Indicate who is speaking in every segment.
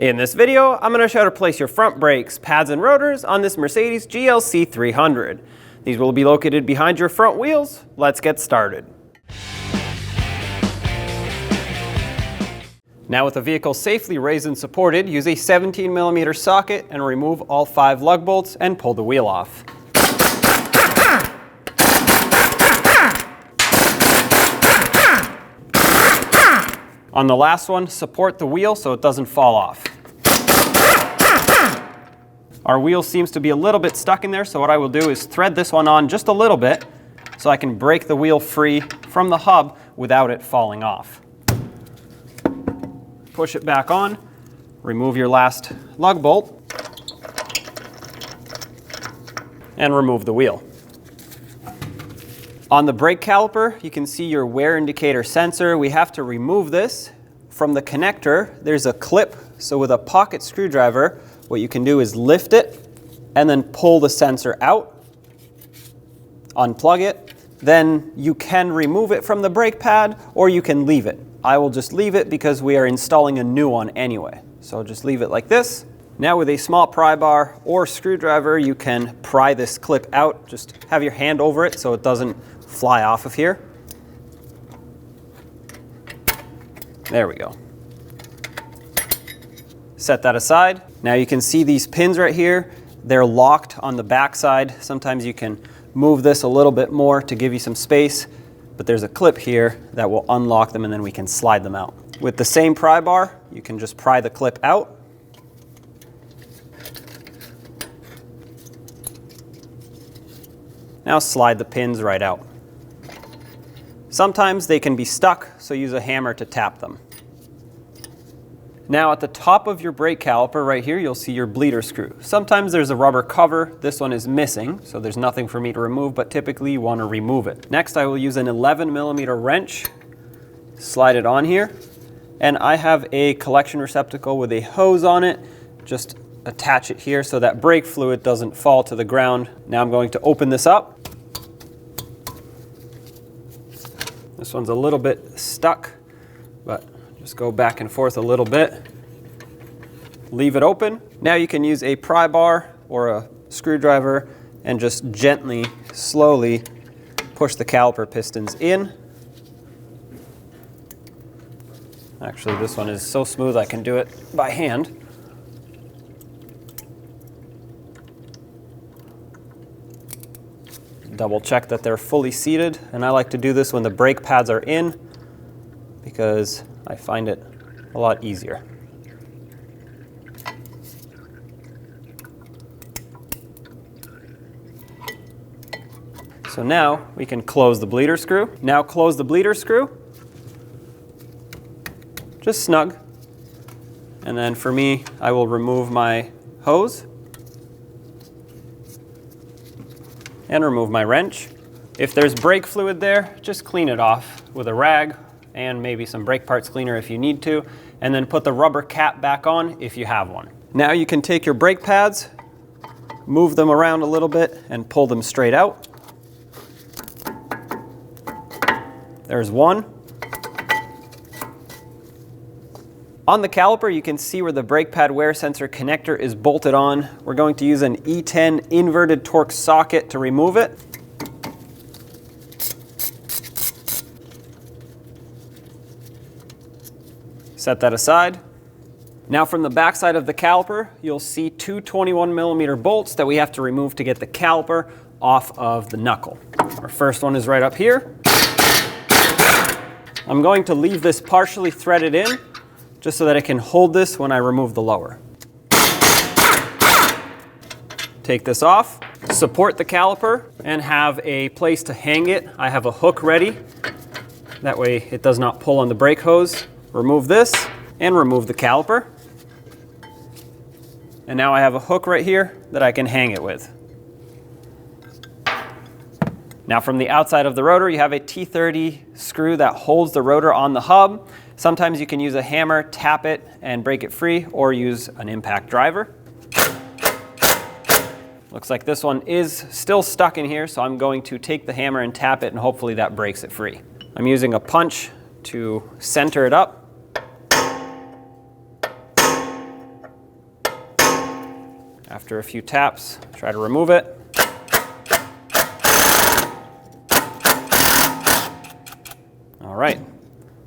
Speaker 1: In this video, I'm going to show how to place your front brakes, pads, and rotors on this Mercedes GLC300. These will be located behind your front wheels. Let's get started. Now with the vehicle safely raised and supported, use a 17mm socket and remove all 5 lug bolts and pull the wheel off. On the last one, support the wheel so it doesn't fall off. Our wheel seems to be a little bit stuck in there, so what I will do is thread this one on just a little bit so I can break the wheel free from the hub without it falling off. Push it back on, remove your last lug bolt, and remove the wheel. On the brake caliper, you can see your wear indicator sensor. We have to remove this. From the connector, there's a clip, so with a pocket screwdriver, what you can do is lift it and then pull the sensor out, unplug it. Then you can remove it from the brake pad or you can leave it. I will just leave it because we are installing a new one anyway. So just leave it like this. Now with a small pry bar or screwdriver, you can pry this clip out. Just have your hand over it so it doesn't fly off of here. There we go. Set that aside. Now you can see these pins right here. They're locked on the back side. Sometimes you can move this a little bit more to give you some space, but there's a clip here that will unlock them and then we can slide them out. With the same pry bar, you can just pry the clip out. Now slide the pins right out. Sometimes they can be stuck, so use a hammer to tap them. Now at the top of your brake caliper right here, you'll see your bleeder screw. Sometimes there's a rubber cover. This one is missing, so there's nothing for me to remove, but typically you want to remove it. Next, I will use an 11mm wrench, slide it on here, and I have a collection receptacle with a hose on it. Just attach it here so that brake fluid doesn't fall to the ground. Now I'm going to open this up. This one's a little bit stuck, but just go back and forth a little bit. Leave it open. Now you can use a pry bar or a screwdriver and just gently, slowly push the caliper pistons in. Actually, this one is so smooth I can do it by hand. Double check that they're fully seated, and I like to do this when the brake pads are in because I find it a lot easier. So now we can close the bleeder screw. Now close the bleeder screw, just snug. And then for me, I will remove my hose and remove my wrench. If there's brake fluid there, just clean it off with a rag and maybe some brake parts cleaner if you need to, and then put the rubber cap back on if you have one. Now you can take your brake pads, move them around a little bit, and pull them straight out. There's one. On the caliper, you can see where the brake pad wear sensor connector is bolted on. We're going to use an E10 inverted torque socket to remove it. Set that aside. Now from the back side of the caliper, you'll see 2 21mm bolts that we have to remove to get the caliper off of the knuckle. Our first one is right up here. I'm going to leave this partially threaded in just so that I can hold this when I remove the lower. Take this off, support the caliper, and have a place to hang it. I have a hook ready. That way it does not pull on the brake hose. Remove this and remove the caliper. And now I have a hook right here that I can hang it with. Now from the outside of the rotor, you have a T30 screw that holds the rotor on the hub. Sometimes you can use a hammer, tap it, and break it free, or use an impact driver. Looks like this one is still stuck in here, so I'm going to take the hammer and tap it, and hopefully that breaks it free. I'm using a punch to center it up. After a few taps, try to remove it. All right,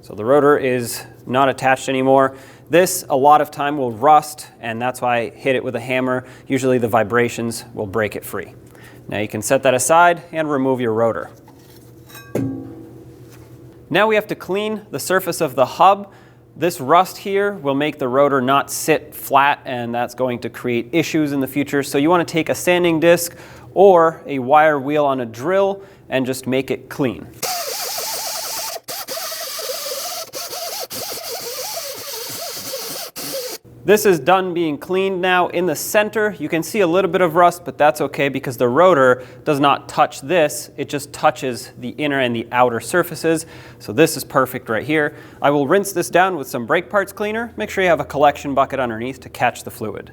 Speaker 1: so the rotor is not attached anymore. This, a lot of time, will rust, and that's why I hit it with a hammer. Usually the vibrations will break it free. Now you can set that aside and remove your rotor. Now we have to clean the surface of the hub. This rust here will make the rotor not sit flat, and that's going to create issues in the future. So you want to take a sanding disc or a wire wheel on a drill and just make it clean. This is done being cleaned now. In the center, you can see a little bit of rust, but that's okay because the rotor does not touch this. It just touches the inner and the outer surfaces. So this is perfect right here. I will rinse this down with some brake parts cleaner. Make sure you have a collection bucket underneath to catch the fluid.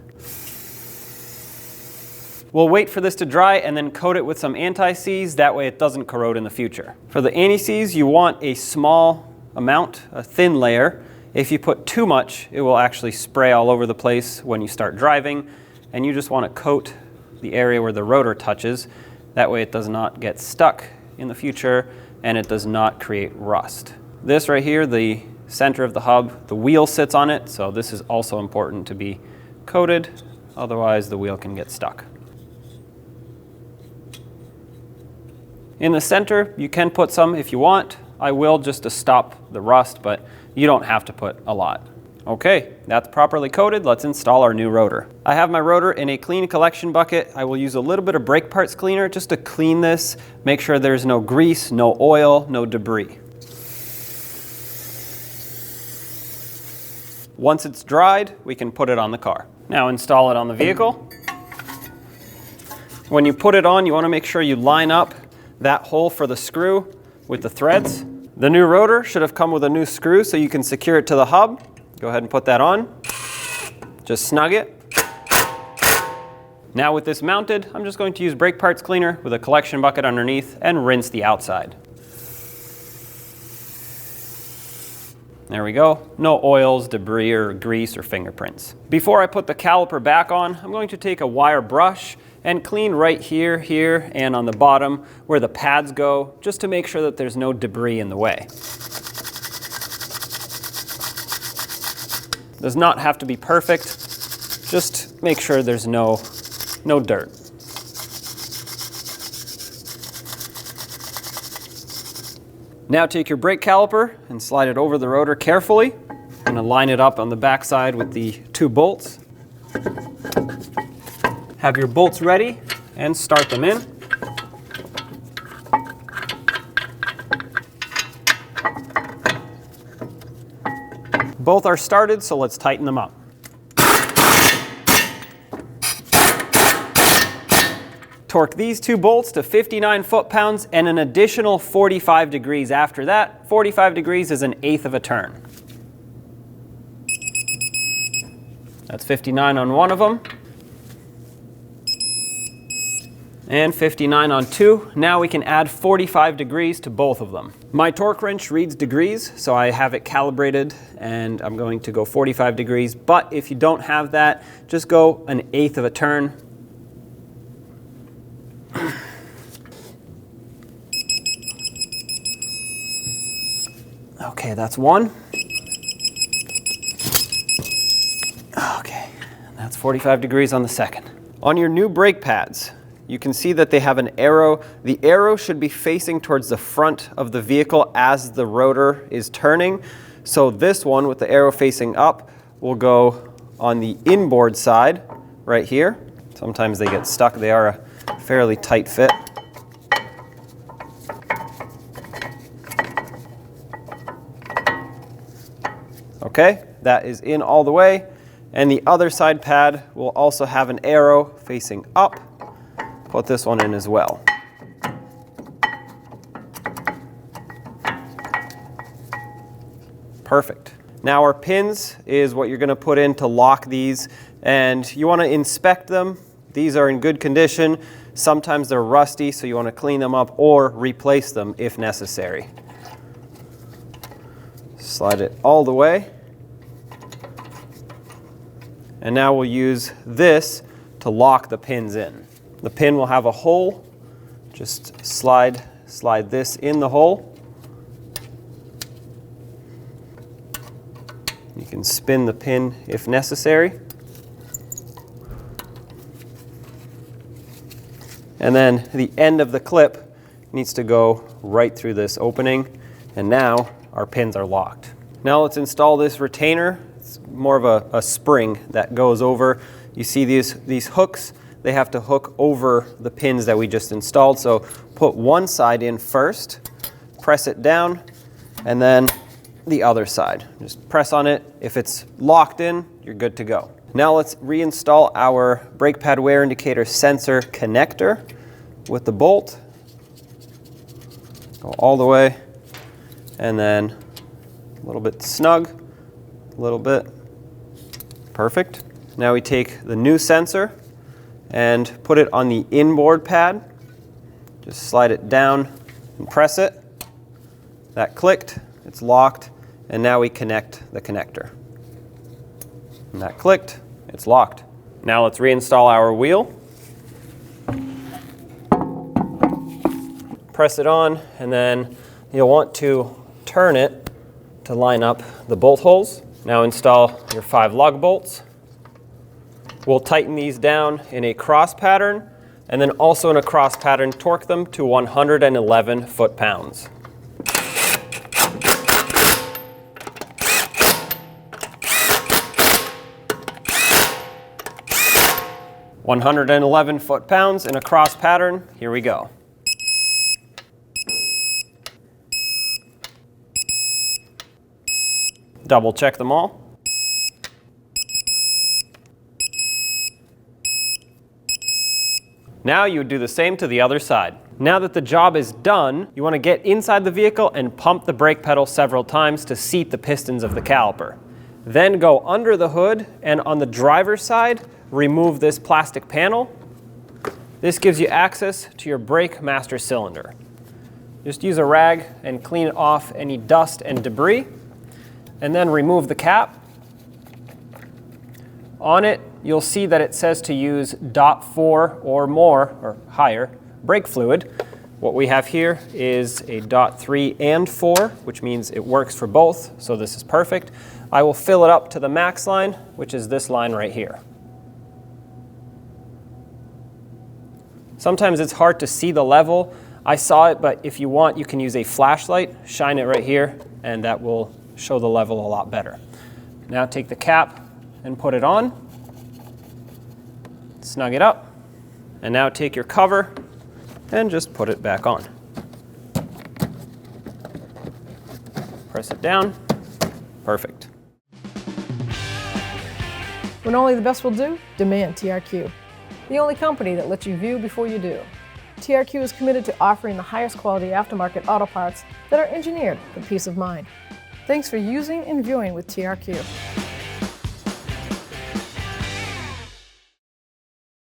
Speaker 1: We'll wait for this to dry and then coat it with some anti-seize. That way it doesn't corrode in the future. For the anti-seize, you want a small amount, a thin layer. If you put too much, it will actually spray all over the place when you start driving, and you just want to coat the area where the rotor touches. That way it does not get stuck in the future and it does not create rust. This right here, the center of the hub, the wheel sits on it, so this is also important to be coated, otherwise the wheel can get stuck. In the center, you can put some if you want. I will just to stop the rust, but you don't have to put a lot. Okay, that's properly coated. Let's install our new rotor. I have my rotor in a clean collection bucket. I will use a little bit of brake parts cleaner just to clean this, make sure there's no grease, no oil, no debris. Once it's dried, we can put it on the car. Now install it on the vehicle. When you put it on, you want to make sure you line up that hole for the screw with the threads. The new rotor should have come with a new screw so you can secure it to the hub. Go ahead and put that on. Just snug it. Now with this mounted, I'm just going to use brake parts cleaner with a collection bucket underneath and rinse the outside. There we go. No oils, debris, or grease, or fingerprints. Before I put the caliper back on, I'm going to take a wire brush and clean right here, here, and on the bottom where the pads go, just to make sure that there's no debris in the way. Does not have to be perfect, just make sure there's no dirt. Now take your brake caliper and slide it over the rotor carefully. I'm gonna line it up on the back side with the 2 bolts. Have your bolts ready and start them in. Both are started, so let's tighten them up. Torque these 2 bolts to 59 foot-pounds and an additional 45 degrees after that. 45 degrees is 1/8 of a turn. That's 59 on one of them. And 59 on 2. Now we can add 45 degrees to both of them. My torque wrench reads degrees, so I have it calibrated, and I'm going to go 45 degrees. But if you don't have that, just go 1/8 of a turn. Okay, that's one. Okay, that's 45 degrees on the second. On your new brake pads, you can see that they have an arrow. The arrow should be facing towards the front of the vehicle as the rotor is turning. So this one with the arrow facing up will go on the inboard side right here. Sometimes they get stuck. They are a fairly tight fit. Okay, that is in all the way. And the other side pad will also have an arrow facing up. Put this one in as well. Perfect. Now our pins is what you're going to put in to lock these, and you want to inspect them. These are in good condition. Sometimes they're rusty, so you want to clean them up or replace them if necessary. Slide it all the way. And now we'll use this to lock the pins in. The pin will have a hole. Just slide this in the hole. You can spin the pin if necessary. And then the end of the clip needs to go right through this opening, and now our pins are locked. Now let's install this retainer. It's more of a spring that goes over. You see these hooks, they have to hook over the pins that we just installed. So put one side in first, press it down, and then the other side. Just press on it. If it's locked in, you're good to go. Now let's reinstall our brake pad wear indicator sensor connector with the bolt. Go all the way, and then a little bit snug, a little bit. Perfect. Now we take the new sensor and put it on the inboard pad. Just slide it down and press it. That clicked, it's locked, and now we connect the connector. And that clicked, it's locked. Now let's reinstall our wheel. Press it on, and then you'll want to turn it to line up the bolt holes. Now install your 5 lug bolts. We'll tighten these down in a cross pattern, and then also in a cross pattern, torque them to 111 foot-pounds. (111 foot-pounds) in a cross pattern. Here we go. Double check them all. Now you would do the same to the other side. Now that the job is done, you want to get inside the vehicle and pump the brake pedal several times to seat the pistons of the caliper. Then go under the hood, and on the driver's side, remove this plastic panel. This gives you access to your brake master cylinder. Just use a rag and clean off any dust and debris, and then remove the cap. On it, you'll see that it says to use .4 or more, or higher, brake fluid. What we have here is a .3 and 4, which means it works for both, so this is perfect. I will fill it up to the max line, which is this line right here. Sometimes it's hard to see the level. I saw it, but if you want, you can use a flashlight, shine it right here, and that will show the level a lot better. Now take the cap and put it on. Snug it up. And now take your cover and just put it back on. Press it down. Perfect.
Speaker 2: When only the best will do, demand TRQ. The only company that lets you view before you do. TRQ is committed to offering the highest quality aftermarket auto parts that are engineered for peace of mind. Thanks for using and viewing with TRQ.